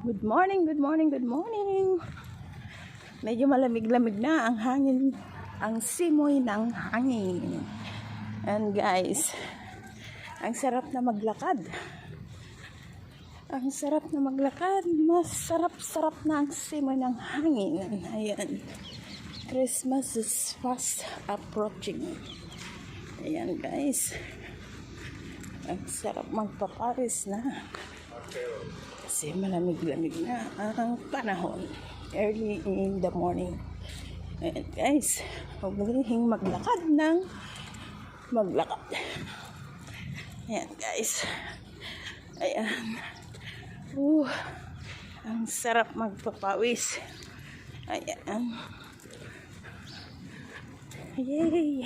Good morning, good morning, good morning. Medyo malamig-lamig na ang hangin, ang simoy ng hangin. And guys, ang sarap na maglakad. Ang sarap na maglakad. Masarap-sarap na ang simoy ng hangin. Ayan. Christmas is fast approaching. Ayan guys. Ang sarap magpaparis na. Kasi malamig-lamig na ang panahon. Early in the morning. Ayan guys. Huwag maglakad ng maglakad. Ayan guys. Ayan. Ang sarap magpapawis. Ayan. Yay!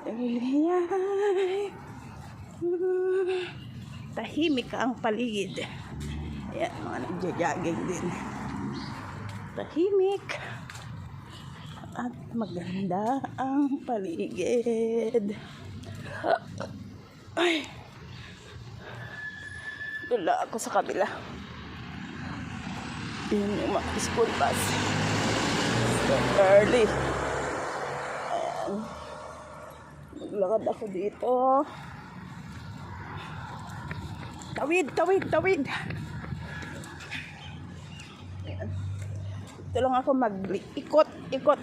Yay! Yay! Tahimik ang paligid. Ayan, mga nagja-jogging din. Tahimik at maganda ang paligid. Ay, dula ako sa kabila. Yun yung mga school bus. So early. Ayan. Maglakad ako dito. Tawid, tawid, tawid. Ayan. Ito lang ako mag-ikot, ikot.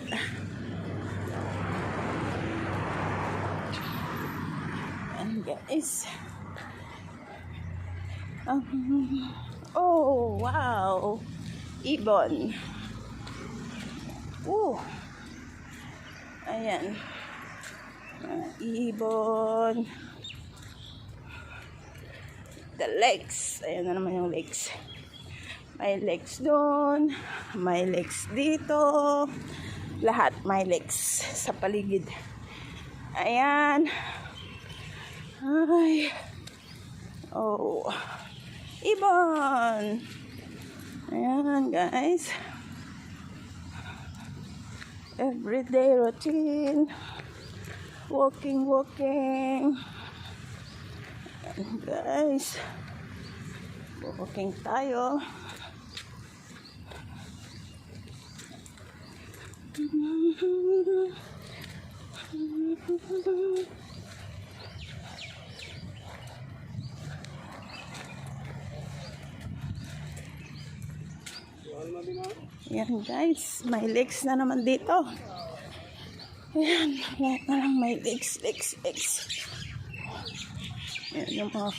Ayan guys. Oh, wow. Ibon. Ayan. Ibon. The legs. Ayan na naman yung legs. May legs doon. May legs dito. Lahat may legs sa paligid. Ayan. Ay. Oh. Ibon. Ayan guys. Everyday routine. Walking. Ayan guys. Walking tayo. Ayan guys, may legs na naman dito. Ayan, lahat na lang may legs. Ayan yung mga